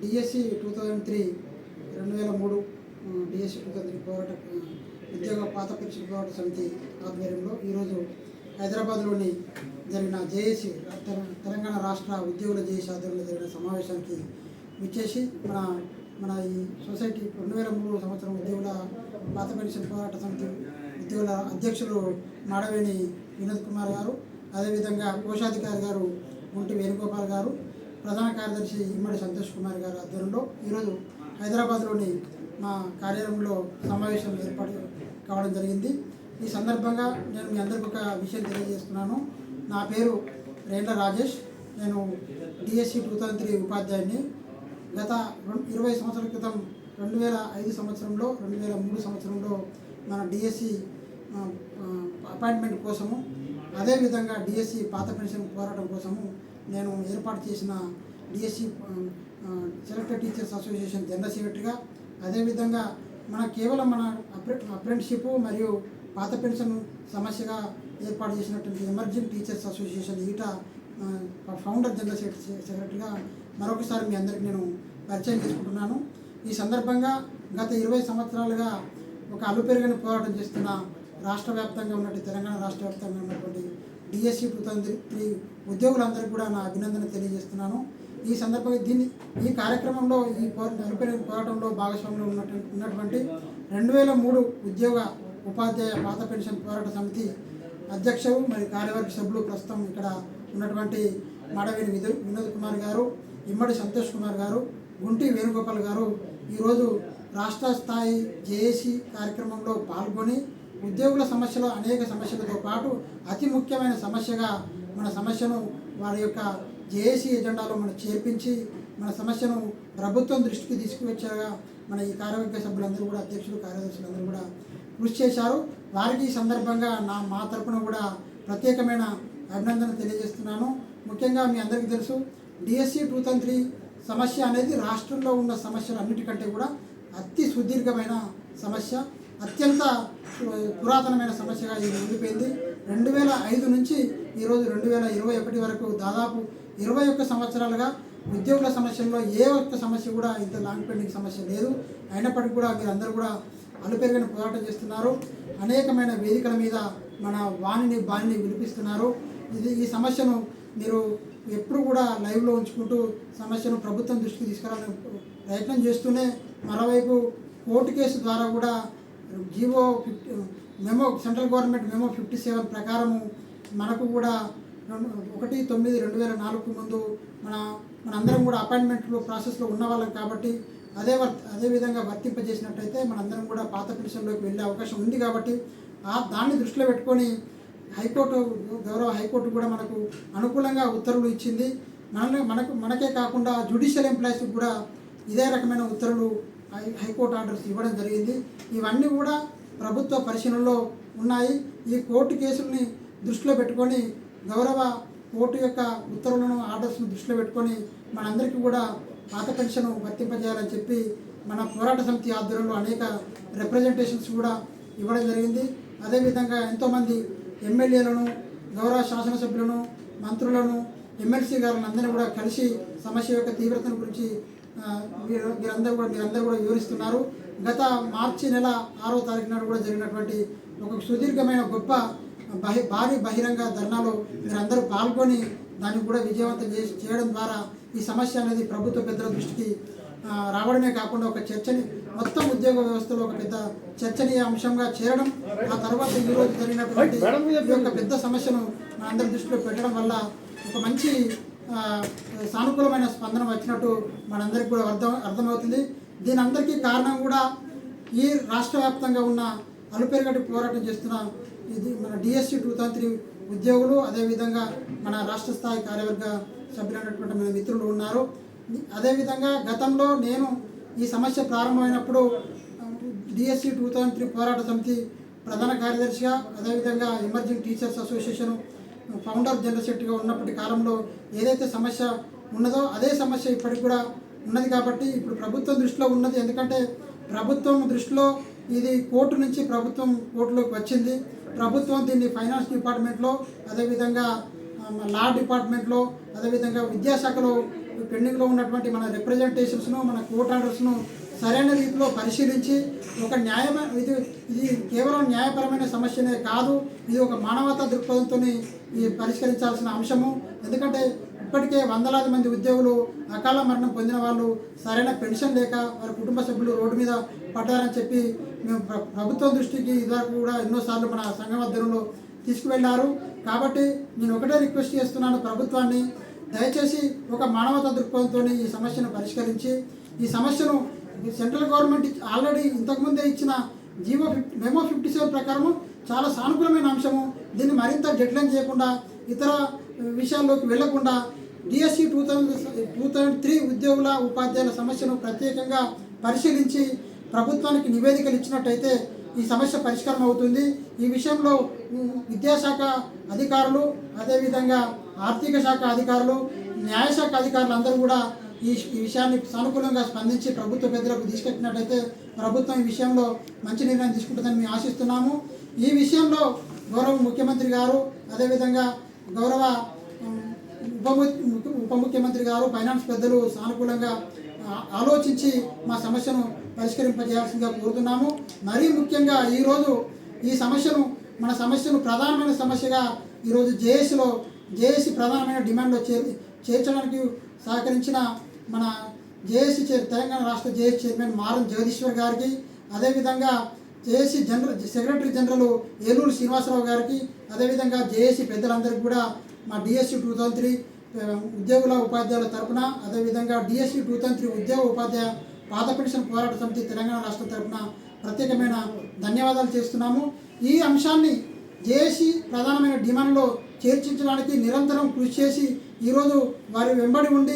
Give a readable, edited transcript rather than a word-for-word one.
DSC 2003 DSC 2003 పోరాట ఉద్యోగ పాత పెన్షన్ పోరాట సమితి ఆధ్వర్యంలో ఈరోజు హైదరాబాద్లోని జరిగిన జేఏసీ తెలంగాణ రాష్ట్ర ఉద్యోగుల జేఏసీ ఆధ్వర్యంలో జరిగిన సమావేశానికి విచ్చేసి మన ఈ సొసైటీ 2003 సంవత్సరం ఉద్యోగుల పాత పెన్షన్ పోరాట సమితి ఉద్యోగుల అధ్యక్షులు మాడవేణి వినోద్ కుమార్ గారు, అదేవిధంగా కోశాధికారి గారు గుంటి వేణుగోపాల్ గారు, ప్రధాన కార్యదర్శి ఇమ్మడి సంతోష్ కుమార్ గారి ఆధ్వర్యంలో ఈరోజు హైదరాబాద్లోని మా కార్యాలయంలో సమావేశం ఏర్పాటు కావడం జరిగింది. ఈ సందర్భంగా నేను మీ అందరికీ ఒక విషయం తెలియజేస్తున్నాను. నా పేరు రేండ్ల రాజేష్. నేను డిఎస్సి 2003 ఉపాధ్యాయుడిని. గత 20 సంవత్సరాల క్రితం 2005 సంవత్సరంలో 2003 సంవత్సరంలో మన డిఎస్సి అపాయింట్మెంట్ కోసము, అదేవిధంగా డిఎస్సి పాత పెన్షన్ పోరాటం కోసము నేను ఏర్పాటు చేసిన DSC selected teachers association general సెక్రటరీగా, అదేవిధంగా కేవలం మన అప్రెంటిషిప్ మరియు పాత పెన్షన్ సమస్యగా ఏర్పాటు చేసినటువంటి emerging teachers association eta founder general సెక్రటరీగా మరొకసారి మీ అందరికీ నేను పరిచయం చేసుకుంటున్నాను. ఈ సందర్భంగా గత 20 సంవత్సరాలుగా ఒక అలుపెరుగని పోరాటం చేస్తున్న రాష్ట్ర వ్యాప్తంగా ఉన్నటువంటి తెలంగాణ రాష్ట్ర వ్యాప్తంగా ఉన్నటువంటి డిఎస్సి 2003 ఉద్యోగులందరికీ కూడా నా అభినందన తెలియజేస్తున్నాను. ఈ సందర్భంగా ఈ కార్యక్రమంలో ఈ అలుపెరుగని పోరాటంలో భాగస్వామ్యంలో ఉన్నటువంటి 2003 ఉద్యోగ ఉపాధ్యాయ పాత పెన్షన్ పోరాట సమితి అధ్యక్షులు మరియు కార్యవర్గ సభ్యులు ప్రస్తుతం ఇక్కడ ఉన్నటువంటి మాడవేణి వినోద్ కుమార్ గారు, ఇమ్మడి సంతోష్ కుమార్ గారు, గుంటి వేణుగోపాల్ గారు ఈరోజు రాష్ట్ర స్థాయి జేఏసీ కార్యక్రమంలో పాల్గొని ఉద్యోగుల సమస్యలు అనేక సమస్యలతో పాటు అతి ముఖ్యమైన సమస్యగా మన సమస్యను వారి యొక్క జేఏసీ ఎజెండాలో మనం చేర్పించి మన సమస్యను ప్రభుత్వం దృష్టికి తీసుకువచ్చేగా మన ఈ కార్యవర్గ సభ్యులందరూ కూడా, అధ్యక్షులు కార్యదర్శులందరూ కూడా కృషి చేశారు. వారికి ఈ సందర్భంగా మా తరపున కూడా ప్రత్యేకమైన అభినందన తెలియజేస్తున్నాను. ముఖ్యంగా మీ అందరికీ తెలుసు, డిఎస్సి 2003 సమస్య అనేది రాష్ట్రంలో ఉన్న సమస్యలు అన్నిటికంటే కూడా అతి సుదీర్ఘమైన సమస్య, అత్యంత పురాతనమైన సమస్యగా ఇది ఉండిపోయింది. 2005 నుంచి ఈరోజు 2021 వరకు దాదాపు 21 సంవత్సరాలుగా ఉద్యోగుల సమస్యల్లో ఏ ఒక్క సమస్య కూడా ఇంత లాంగ్ పెండింగ్ సమస్య లేదు. అయినప్పటికీ కూడా మీరందరూ కూడా అలుపెరుగని పోరాటం చేస్తున్నారు. అనేకమైన వేదికల మీద మన బాణిని వినిపిస్తున్నారు. ఈ సమస్యను మీరు ఎప్పుడు కూడా లైవ్లో ఉంచుకుంటూ సమస్యను ప్రభుత్వం దృష్టికి తీసుకురావాలని ప్రయత్నం చేస్తూనే మరోవైపు కోర్టు కేసు ద్వారా కూడా సెంట్రల్ గవర్నమెంట్ మెమో 57 ప్రకారము మనకు కూడా 1/9/2004 ముందు మనందరం కూడా అపాయింట్మెంట్లో ప్రాసెస్లో ఉన్నవాళ్ళం కాబట్టి అదేవిధంగా వర్తింపజేసినట్టయితే మనందరం కూడా పాత పెన్షన్లోకి వెళ్ళే అవకాశం ఉంది. కాబట్టి దాన్ని దృష్టిలో పెట్టుకొని గౌరవ హైకోర్టు కూడా మనకు అనుకూలంగా ఉత్తర్వులు ఇచ్చింది. మనకే కాకుండా జ్యుడిషియల్ ఎంప్లాయీస్కి కూడా ఇదే రకమైన ఉత్తర్వులు హైకోర్టు ఆర్డర్స్ ఇవ్వడం జరిగింది. ఇవన్నీ కూడా ప్రభుత్వ పరిశీలనలో ఉన్నాయి. ఈ కోర్టు కేసుల్ని దృష్టిలో పెట్టుకొని గౌరవ కోర్టు యొక్క ఉత్తర్వులను ఆర్డర్స్ను దృష్టిలో పెట్టుకొని మనందరికీ కూడా పాత పెన్షన్ వర్తింపజేయాలని చెప్పి మన పోరాట సమితి ఆధ్వర్యంలో అనేక రిప్రజెంటేషన్స్ కూడా ఇవ్వడం జరిగింది. అదేవిధంగా ఎంతోమంది ఎమ్మెల్యేలను, గౌరవ శాసనసభ్యులను, మంత్రులను, ఎమ్మెల్సీ గారిని అందరినీ కూడా కలిసి సమస్య యొక్క తీవ్రతను గురించి మీరందరూ కూడా వివరిస్తున్నారు. గత మార్చి నెల 6వ తారీఖు నాడు కూడా జరిగినటువంటి ఒక సుదీర్ఘమైన గొప్ప భారీ బహిరంగ ధర్నాలో మీరందరూ పాల్గొని దాన్ని కూడా విజయవంతం చేయడం ద్వారా ఈ సమస్య అనేది ప్రభుత్వ పెద్దల దృష్టికి రావడమే కాకుండా ఒక చర్చని మొత్తం ఉద్యోగ వ్యవస్థలో ఒక పెద్ద చర్చనీయ అంశంగా చేరడం, ఆ తర్వాత ఈరోజు జరిగినటువంటి ఈ యొక్క పెద్ద సమస్యను మనందరి దృష్టిలో పెట్టడం వల్ల ఒక మంచి సానుకూలమైన స్పందన వచ్చినట్టు మనందరికీ కూడా అర్థమవుతుంది. దీని అందరికీ కారణం కూడా ఈ రాష్ట్ర వ్యాప్తంగా ఉన్న అలుపెరుగని పోరాటం చేస్తున్న మన డిఎస్సి 2003 ఉద్యోగులు, అదేవిధంగా మన రాష్ట్ర స్థాయి కార్యవర్గ సభ్యులైనటువంటి మన మిత్రులు ఉన్నారు. అదేవిధంగా గతంలో నేను ఈ సమస్య ప్రారంభమైనప్పుడు డిఎస్సి 2003 పోరాట సమితి ప్రధాన కార్యదర్శిగా, అదేవిధంగా emerging teachers association founder general సెక్రటరీగా ఉన్నప్పటి కాలంలో ఏదైతే సమస్య ఉన్నదో అదే సమస్య ఇప్పటికి కూడా ఉన్నది. కాబట్టి ఇప్పుడు ప్రభుత్వం దృష్టిలో ఉన్నది. ఎందుకంటే ప్రభుత్వం దృష్టిలో ఇది కోర్టు నుంచి కోర్టులోకి వచ్చింది. ప్రభుత్వం దీన్ని ఫైనాన్స్ డిపార్ట్మెంట్లో, అదేవిధంగా లా డిపార్ట్మెంట్లో, అదేవిధంగా విద్యాశాఖలో పెండింగ్లో ఉన్నటువంటి మన రిప్రజెంటేషన్స్ను, మన కోర్ట్ ఆర్డర్స్ను సరైన రీతిలో పరిశీలించి ఒక ఇది కేవలం న్యాయపరమైన సమస్యనే కాదు, ఇది ఒక మానవతా దృక్పథంతో పరిష్కరించాల్సిన అంశము. ఎందుకంటే ఇప్పటికే వందలాది మంది ఉద్యోగులు అకాల మరణం పొందిన వాళ్ళు సరైన పెన్షన్ లేక వారి కుటుంబ సభ్యులు రోడ్డు మీద పడ్డారని చెప్పి మేము ప్రభుత్వం దృష్టికి ఇదివరకు కూడా ఎన్నోసార్లు మన సంఘం ఆధ్వర్యంలో తీసుకువెళ్ళారు. కాబట్టి నేను ఒకటే రిక్వెస్ట్ చేస్తున్నాను ప్రభుత్వాన్ని, దయచేసి ఒక మానవతా దృక్పథంతో ఈ సమస్యను పరిష్కరించి ఈ సమస్యను సెంట్రల్ గవర్నమెంట్ ఆల్రెడీ ఇంతకుముందే ఇచ్చిన మెమో 57 ప్రకారము చాలా సానుకూలమైన అంశము. దీన్ని మరింత డెడ్లైన్ చేయకుండా ఇతర విషయాల్లోకి వెళ్లకుండా డిఎస్సి 2003 ఉద్యోగుల ఉపాధ్యాయుల సమస్యను ప్రత్యేకంగా పరిశీలించి ప్రభుత్వానికి నివేదికలు ఇచ్చినట్టయితే ఈ సమస్య పరిష్కారం అవుతుంది. ఈ విషయంలో విద్యాశాఖ అధికారులు, అదేవిధంగా ఆర్థిక శాఖ అధికారులు, న్యాయశాఖ అధికారులు అందరూ కూడా ఈ విషయాన్ని సానుకూలంగా స్పందించి ప్రభుత్వ పెద్దలకు తీసుకెట్టినట్టయితే ప్రభుత్వం ఈ విషయంలో మంచి నిర్ణయం తీసుకుంటుందని మేము ఆశిస్తున్నాము. ఈ విషయంలో గౌరవ ముఖ్యమంత్రి గారు, అదేవిధంగా గౌరవ ఉప ముఖ్యమంత్రి గారు, ఫైనాన్స్ పెద్దలు సానుకూలంగా ఆలోచించి మా సమస్యను పరిష్కరింపజేయాల్సిందిగా కోరుతున్నాము. మరీ ముఖ్యంగా ఈరోజు మన సమస్యను ప్రధానమైన సమస్యగా ఈరోజు జేఏసీ ప్రధానమైన డిమాండ్లో చేర్చడానికి సహకరించిన మన తెలంగాణ రాష్ట్ర జేఏసీ చైర్మన్ మారం జగదీశ్వర్ గారికి, అదేవిధంగా JAC secretary general Eluru Srinivasarao గారికి, అదేవిధంగా జేఏసీ పెద్దలందరికీ కూడా మా డిఎస్సి 2003 ఉద్యోగుల ఉపాధ్యాయుల తరపున, అదేవిధంగా డిఎస్సి 2003 ఉద్యోగ ఉపాధ్యాయ పాత పెన్షన్ పోరాట సమితి తెలంగాణ రాష్ట్రం తరపున ప్రత్యేకమైన ధన్యవాదాలు చేస్తున్నాము. ఈ అంశాన్ని జేఏసీ ప్రధానమైన డిమాండ్లో చేర్చించడానికి నిరంతరం కృషి చేసి ఈరోజు వారి వెంబడి ఉండి